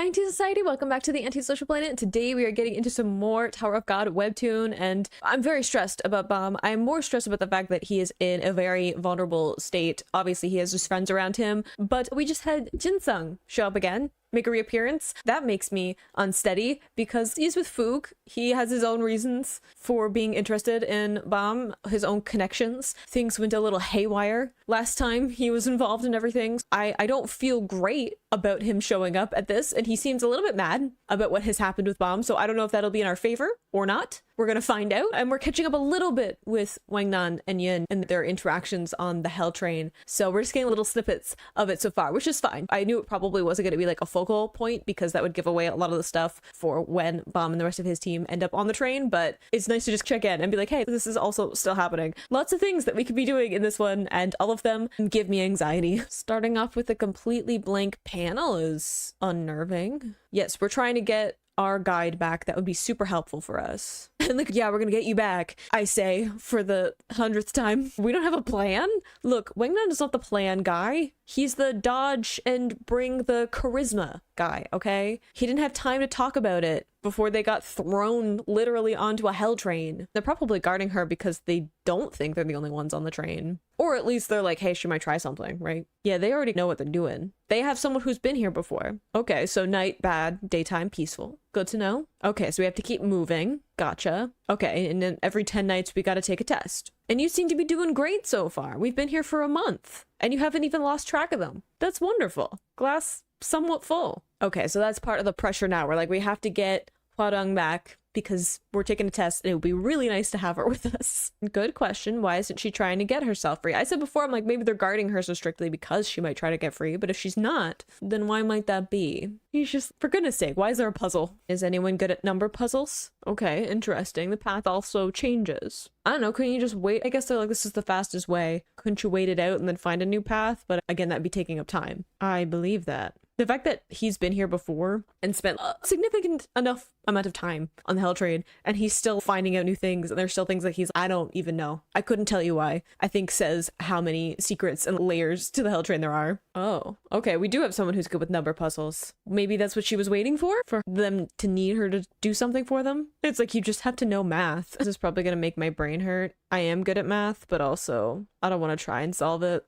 Anti-Society, welcome back to the Anti-Social Planet. Today we are getting into some more Tower of God Webtoon, and I'm very stressed about Bam. I'm more stressed about the fact that he is in a very vulnerable state. Obviously he has his friends around him, but we just had Jinsung show up again, make a reappearance. That makes me unsteady because he's with FUG. He has his own reasons for being interested in Bam, his own connections. Things went a little haywire last time he was involved in everything. I don't feel great about him showing up at this, and he seems a little bit mad about what has happened with Bam, so I don't know if that'll be in our favor or not. We're gonna find out, and we're catching up a little bit with Wangnan and Yeon and their interactions on the Hell Train, so we're just getting little snippets of it so far, which is fine. I knew it probably wasn't gonna be like a focal point because that would give away a lot of the stuff for when Bam and the rest of his team end up on the train, but it's nice to just check in and be like, hey, this is also still happening. Lots of things that we could be doing in this one, and all of them give me anxiety. Starting off with a completely blank panel is unnerving. Yes, we're trying to get our guide back. That would be super helpful for us. And like, yeah, we're gonna get you back, I say for the 100th time. We don't have a plan? Look, Wangnan is not the plan guy. He's the dodge and bring the charisma guy, okay? He didn't have time to talk about it before they got thrown literally onto a hell train. They're probably guarding her because they don't think they're the only ones on the train. Or at least they're like, hey, she might try something, right? Yeah, they already know what they're doing. They have someone who's been here before. Okay, so night bad, daytime peaceful. Good to know. Okay, so we have to keep moving. Gotcha. Okay, and then every 10 nights we gotta take a test. And you seem to be doing great so far. We've been here for a month, and you haven't even lost track of them. That's wonderful. Glass somewhat full. Okay, so that's part of the pressure now. We're like, we have to get Hwadong back because we're taking a test, and it would be really nice to have her with us. Good question. Why isn't she trying to get herself free? I said before, I'm like, maybe they're guarding her so strictly because she might try to get free, but if she's not, then why might that be? He's just, for goodness sake, why is there a puzzle? Is anyone good at number puzzles? Okay, interesting. The path also changes. I don't know, couldn't you just wait? I guess they're like, this is the fastest way. Couldn't you wait it out and then find a new path? But again, that'd be taking up time. I believe that. The fact that he's been here before and spent a significant enough amount of time on the Hell Train, and he's still finding out new things, and there's still things that I don't even know. I couldn't tell you why. I think says how many secrets and layers to the Hell Train there are. Oh, okay, we do have someone who's good with number puzzles. Maybe that's what she was waiting for them to need her to do something for them. It's like, you just have to know math. This is probably gonna make my brain hurt. I am good at math, but also I don't want to try and solve it.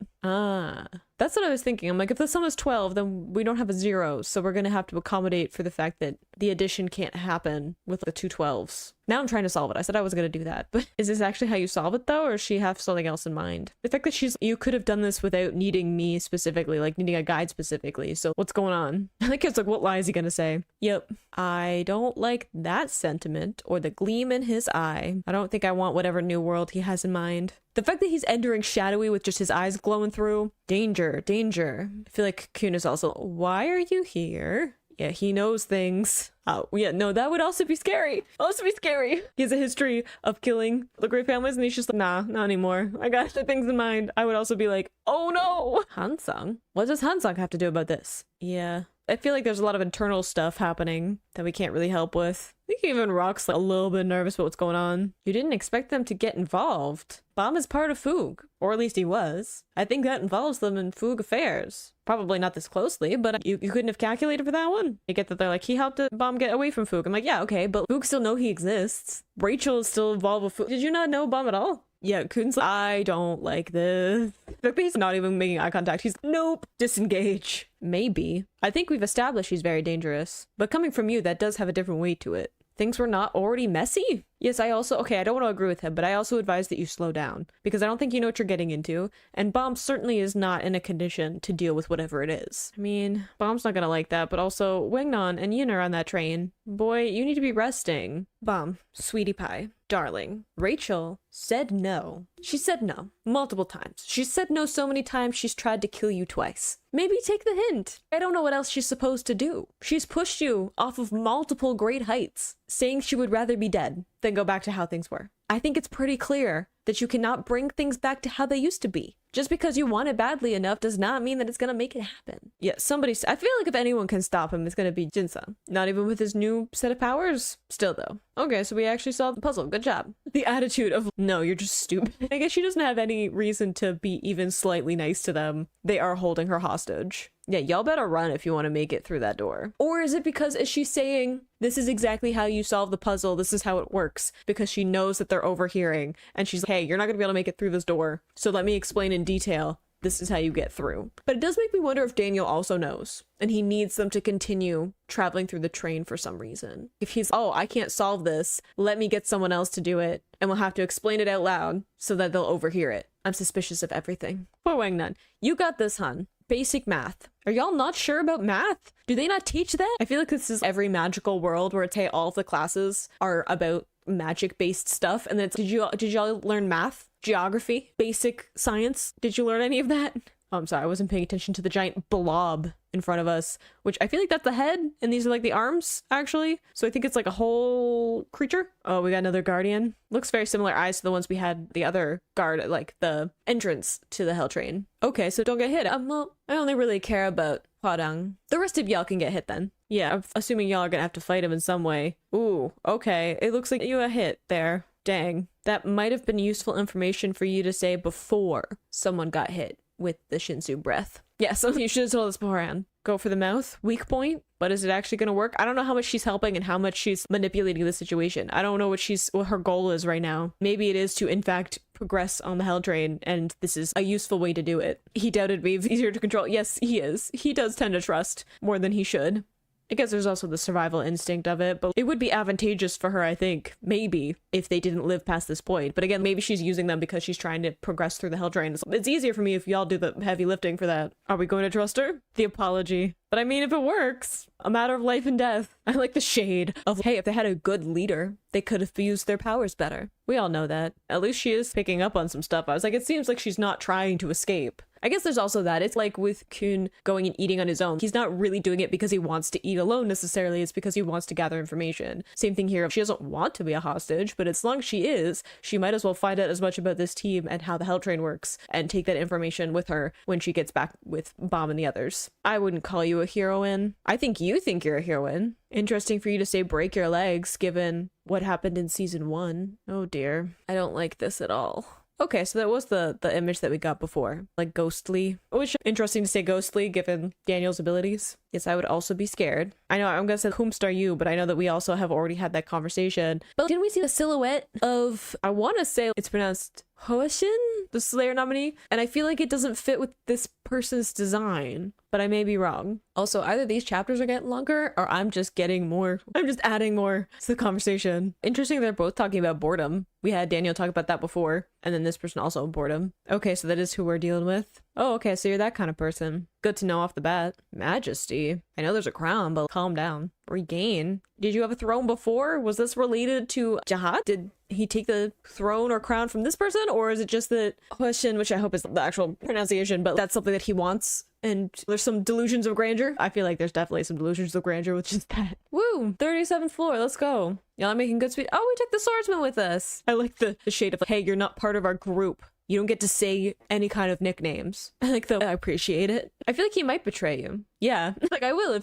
That's what I was thinking. I'm like, if the sum is 12, then we don't have a 0, so we're gonna have to accommodate for the fact that the addition can't happen with the two 12s. Now I'm trying to solve it. I said I was gonna do that, but is this actually how you solve it though, or does she have something else in mind? The fact that you could have done this without needing me specifically, like needing a guide specifically, so what's going on? I think it's like, what lie is he gonna say? Yep. I don't like that sentiment or the gleam in his eye. I don't think I want whatever new world he has in mind. The fact that he's entering shadowy with just his eyes glowing through. Danger, danger. I feel like Kuhn is also, why are you here? Yeah, he knows things. Oh, yeah, no, that would also be scary. Also be scary. He has a history of killing the great families, and he's just like, nah, not anymore. I got the things in mind. I would also be like, oh no! Hansung? What does Hansung have to do about this? Yeah. I feel like there's a lot of internal stuff happening that we can't really help with. I think even Rock's like a little bit nervous about what's going on. You didn't expect them to get involved. Bam is part of FUG, or at least he was. I think that involves them in FUG affairs. Probably not this closely, but you couldn't have calculated for that one? You get that they're like, he helped Bam get away from FUG. I'm like, yeah, okay, but FUG still know he exists. Rachel is still involved with FUG. Did you not know Bam at all? Yeah, Kuhn's like, I don't like this. The fact that he's not even making eye contact. He's, nope, disengage. Maybe. I think we've established he's very dangerous. But coming from you, that does have a different weight to it. Things were not already messy? Yes, I also, okay, I don't want to agree with him, but I also advise that you slow down, because I don't think you know what you're getting into, and Bam certainly is not in a condition to deal with whatever it is. I mean, Bam's not gonna like that, but also Wangnan and Yeon are on that train. Boy, you need to be resting. Bam, sweetie pie, darling. Rachel said no. She said no multiple times. She said no so many times she's tried to kill you twice. Maybe take the hint. I don't know what else she's supposed to do. She's pushed you off of multiple great heights, saying she would rather be dead than go back to how things were. I think it's pretty clear that you cannot bring things back to how they used to be. Just because you want it badly enough does not mean that it's gonna make it happen. Yeah, I feel like if anyone can stop him, it's gonna be Jinsung. Not even with his new set of powers? Still though. Okay, so we actually solved the puzzle. Good job. The attitude of, no, you're just stupid. I guess she doesn't have any reason to be even slightly nice to them. They are holding her hostage. Yeah, y'all better run if you want to make it through that door. Or is it because is she saying, this is exactly how you solve the puzzle, this is how it works, because she knows that they're overhearing, and she's like, hey, you're not gonna be able to make it through this door, so let me explain in detail, this is how you get through. But it does make me wonder if Daniel also knows, and he needs them to continue traveling through the train for some reason. If he's, oh, I can't solve this, let me get someone else to do it, and we'll have to explain it out loud so that they'll overhear it. I'm suspicious of everything. Poor Wangnan. You got this, hun. Basic math. Are y'all not sure about math? Do they not teach that? I feel like this is every magical world where it's, hey, all of the classes are about magic-based stuff, and then it's, did y'all learn math? Geography? Basic science? Did you learn any of that? Oh, I'm sorry, I wasn't paying attention to the giant blob in front of us, which I feel like that's the head, and these are like the arms, actually. So I think it's like a whole creature. Oh, we got another guardian. Looks very similar eyes to the ones we had the other guard, like the entrance to the hell train. Okay, so don't get hit. Well, I only really care about Hwadang. The rest of y'all can get hit then. Yeah, I'm assuming y'all are gonna have to fight him in some way. Ooh, okay. It looks like you got hit there. Dang. That might have been useful information for you to say before someone got hit with the Shinsu breath. Yeah, so you should have told us beforehand. Go for the mouth, weak point, but is it actually going to work? I don't know how much she's helping and how much she's manipulating the situation. I don't know what her goal is right now. Maybe it is to, in fact, progress on the hell train, and this is a useful way to do it. He doubted me, easier to control. Yes, he is. He does tend to trust more than he should. I guess there's also the survival instinct of it, but it would be advantageous for her, I think, maybe, if they didn't live past this point. But again, maybe she's using them because she's trying to progress through the hell train. It's easier for me if y'all do the heavy lifting for that. Are we going to trust her? The apology. But I mean, if it works, a matter of life and death. I like the shade of, hey, if they had a good leader, they could have used their powers better. We all know that. At least she is picking up on some stuff. I was like, it seems like she's not trying to escape. I guess there's also that. It's like with Kun going and eating on his own. He's not really doing it because he wants to eat alone necessarily. It's because he wants to gather information. Same thing here. She doesn't want to be a hostage, but as long as she is, she might as well find out as much about this team and how the hell train works and take that information with her when she gets back with Bomb and the others. I wouldn't call you a heroine. I think you think you're a heroine. Interesting for you to say break your legs given what happened in season 1. Oh dear. I don't like this at all. Okay, so that was the image that we got before, like ghostly, which is interesting to say ghostly given Daniel's abilities. Yes, I would also be scared. I know I'm gonna say whomst are you, but I know that we also have already had that conversation. But didn't we see the silhouette of, I want to say it's pronounced Hoeshin, the Slayer nominee? And I feel like it doesn't fit with this person's design, but I may be wrong. Also, either these chapters are getting longer or I'm just adding more to the conversation. Interesting, they're both talking about boredom. We had Daniel talk about that before, and then this person also boredom. Okay, so that is who we're dealing with. Oh, okay, so you're that kind of person. Good to know off the bat. Majesty. I know there's a crown, but calm down. Regain. Did you have a throne before? Was this related to Jihad? Did he take the throne or crown from this person? Or is it just that question, which I hope is the actual pronunciation, but that's something that he wants? And there's some delusions of grandeur. I feel like there's definitely some delusions of grandeur with just that. Woo! 37th floor, let's go. Y'all are making good speed. Oh, we took the swordsman with us. I like the shade of like, hey, you're not part of our group. You don't get to say any kind of nicknames. I like the, I appreciate it. I feel like he might betray you. Yeah, like I will if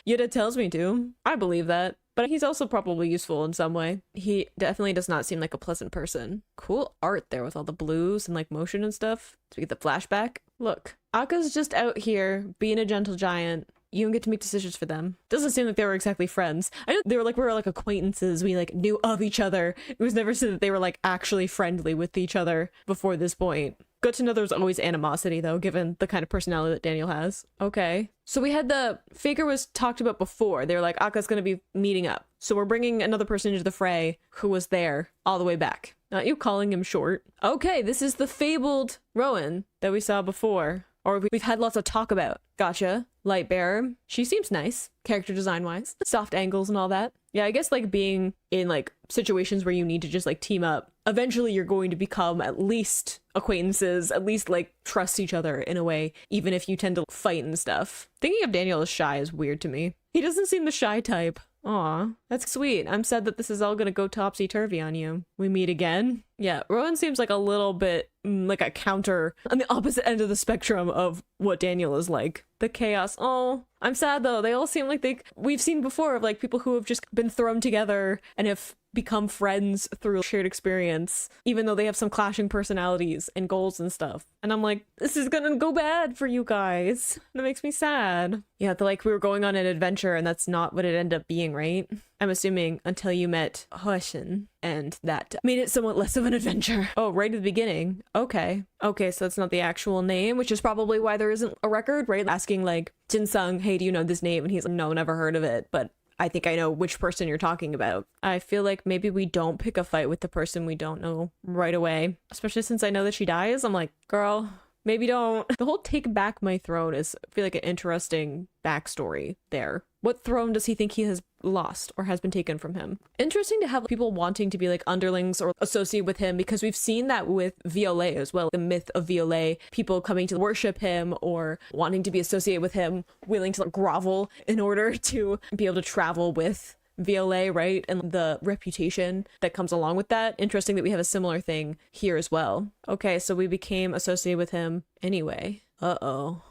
Yuta tells me to. I believe that. But he's also probably useful in some way. He definitely does not seem like a pleasant person. Cool art there with all the blues and like motion and stuff. So we get the flashback. Look, Akka's just out here being a gentle giant. You don't get to make decisions for them. Doesn't seem like they were exactly friends. I know we were like acquaintances. We like knew of each other. It was never said that they were like actually friendly with each other before this point. Good to know there's always animosity though, given the kind of personality that Daniel has. Okay. So we had the Faker was talked about before. They were like, Akka's gonna be meeting up. So we're bringing another person into the fray who was there all the way back. Not you calling him short. Okay, this is the fabled Rowan that we saw before. Or we've had lots of talk about. Gotcha. Lightbearer. She seems nice, character design wise. Soft angles and all that. Yeah, I guess like being in like situations where you need to just like team up, eventually you're going to become at least acquaintances, at least like trust each other in a way, even if you tend to fight and stuff. Thinking of Daniel as shy is weird to me. He doesn't seem the shy type. Aw, that's sweet. I'm sad that this is all gonna go topsy-turvy on you. We meet again? Yeah, Rowan seems like a little bit like a counter on the opposite end of the spectrum of what Daniel is like. The chaos. Oh, I'm sad though. They all seem like we've seen before of like people who have just been thrown together and have become friends through shared experience, even though they have some clashing personalities and goals and stuff. And I'm like, this is gonna go bad for you guys. That makes me sad. Yeah, like we were going on an adventure and that's not what it ended up being, right? I'm assuming until you met Hoeshin, and that made it somewhat less of an adventure. Oh, right at the beginning. Okay. Okay, so that's not the actual name, which is probably why there isn't a record, right? Asking like Jinsung, hey, do you know this name? And he's like, no, never heard of it, but I think I know which person you're talking about. I feel like maybe we don't pick a fight with the person we don't know right away, especially since I know that she dies. I'm like, girl, maybe don't. The whole take back my throne is, I feel like, an interesting backstory there. What throne does he think he has lost or has been taken from him? Interesting to have people wanting to be like underlings or associate with him, because we've seen that with Violet as well. The myth of Violet, people coming to worship him or wanting to be associated with him, willing to like grovel in order to be able to travel with Violet, right? And the reputation that comes along with that. Interesting that we have a similar thing here as well. Okay, so we became associated with him anyway. Uh-oh.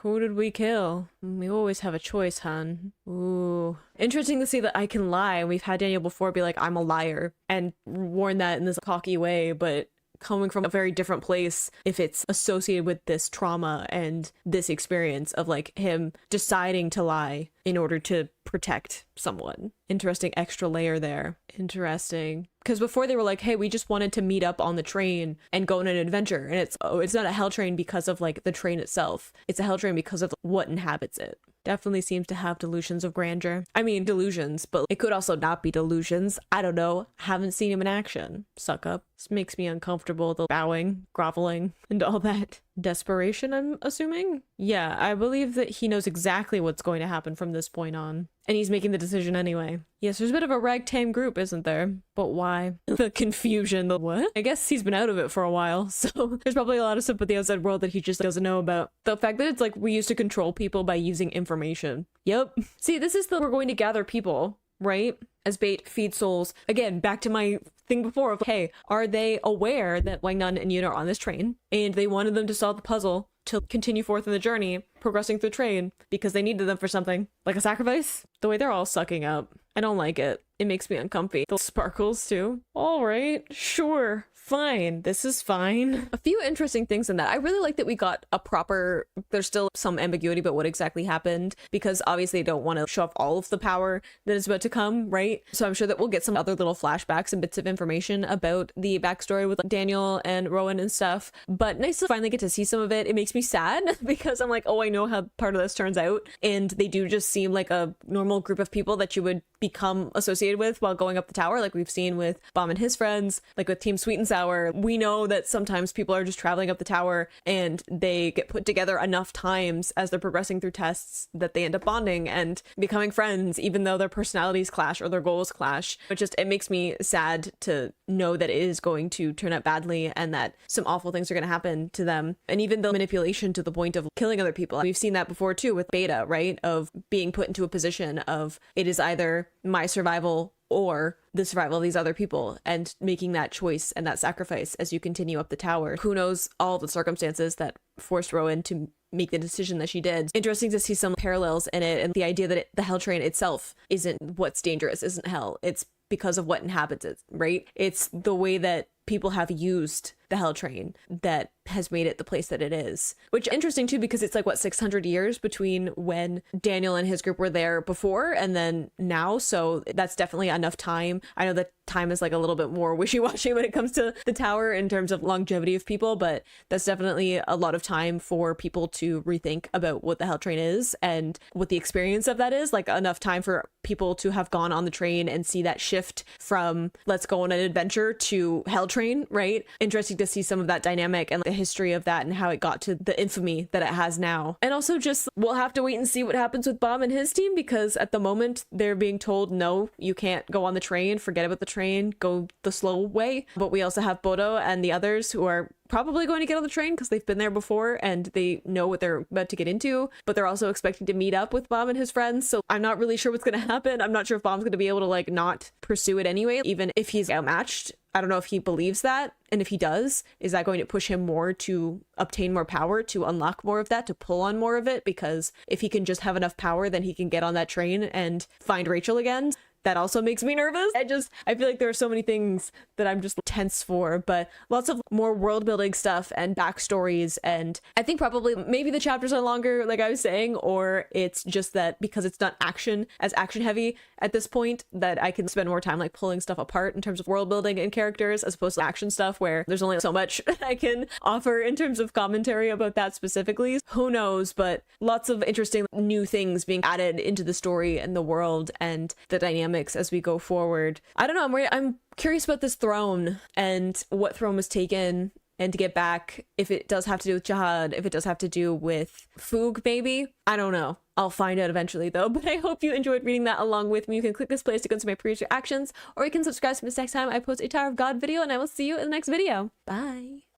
Who did we kill? We always have a choice, hun. Ooh. Interesting to see that I can lie. We've had Daniel before be like, I'm a liar, and warn that in this cocky way, but coming from a very different place if it's associated with this trauma and this experience of like him deciding to lie in order to protect someone. Interesting extra layer there. Interesting. Because before they were like, hey, we just wanted to meet up on the train and go on an adventure. And it's not a hell train because of like the train itself. It's a hell train because of what inhabits it. Definitely seems to have delusions of grandeur. I mean, delusions, but it could also not be delusions. I don't know. Haven't seen him in action. Suck up. This makes me uncomfortable. The bowing, groveling, and all that. Desperation, I'm assuming? Yeah, I believe that he knows exactly what's going to happen from this point on. And he's making the decision anyway. Yes, there's a bit of a ragtag group, isn't there? But why? The confusion, the what? I guess he's been out of it for a while, so there's probably a lot of stuff with the outside world that he just doesn't know about. The fact that it's like we used to control people by using information. Yep. See, this is we're going to gather people, right? As bait, feed souls. Again, back to my thing before of, hey, are they aware that Wangnan and Yeon are on this train and they wanted them to solve the puzzle to continue forth in the journey, progressing through train because they needed them for something, like a sacrifice? The way they're all sucking up, I don't like it. It makes me uncomfy. The sparkles too. All right, sure. Fine. This is fine. A few interesting things in that. I really like that we got a proper, there's still some ambiguity about what exactly happened, because obviously they don't want to show off all of the power that is about to come, right? So I'm sure that we'll get some other little flashbacks and bits of information about the backstory with like, Daniel and Rowan and stuff. But nice to finally get to see some of it. It makes me sad because I'm like, oh, I know how part of this turns out. And they do just seem like a normal group of people that you would become associated with while going up the tower, like we've seen with Bomb and his friends, like with Team Sweet and Sour. We know that sometimes people are just traveling up the tower and they get put together enough times as they're progressing through tests that they end up bonding and becoming friends, even though their personalities clash or their goals clash. It makes me sad to know that it is going to turn out badly and that some awful things are going to happen to them. And even the manipulation to the point of killing other people. We've seen that before too with Beta, right? Of being put into a position of it is either my survival or the survival of these other people, and making that choice and that sacrifice as you continue up the tower. Who knows all the circumstances that forced Rowan to make the decision that she did. Interesting to see some parallels in it, and the idea that the hell train itself isn't what's dangerous, isn't hell. It's because of what inhabits it, right? It's the way that people have used the hell train that has made it the place that it is. Which is interesting too, because it's like, what, 600 years between when Daniel and his group were there before and then now. So that's definitely enough time. I know that time is like a little bit more wishy-washy when it comes to the tower in terms of longevity of people, but that's definitely a lot of time for people to rethink about what the hell train is and what the experience of that is. Like enough time for people to have gone on the train and see that shift from let's go on an adventure to hell train, right? Interesting to see some of that dynamic and the history of that and how it got to the infamy that it has now. And also just we'll have to wait and see what happens with Bomb and his team, because at the moment they're being told, no, you can't go on the train, forget about the train, go the slow way. But we also have Bodo and the others who are probably going to get on the train because they've been there before and they know what they're about to get into, but they're also expecting to meet up with Bam and his friends. So I'm not really sure what's going to happen. I'm not sure if Bam's going to be able to like not pursue it anyway, even if he's outmatched. I don't know if he believes that. And if he does, is that going to push him more to obtain more power, to unlock more of that, to pull on more of it? Because if he can just have enough power, then he can get on that train and find Rachel again. That also makes me nervous. I feel like there are so many things that I'm just tense for, but lots of more world building stuff and backstories. And I think probably maybe the chapters are longer, like I was saying, or it's just that because it's not action heavy at this point, that I can spend more time like pulling stuff apart in terms of world building and characters, as opposed to action stuff where there's only so much I can offer in terms of commentary about that specifically. Who knows, but lots of interesting new things being added into the story and the world and the dynamics as we go forward. I don't know, I'm curious about this throne and what throne was taken, and to get back, if it does have to do with Jihad, if it does have to do with FUG, maybe. I don't know. I'll find out eventually though, but I hope you enjoyed reading that along with me. You can click this place to go into my previous reactions, or you can subscribe to me next time I post a Tower of God video, and I will see you in the next video. Bye.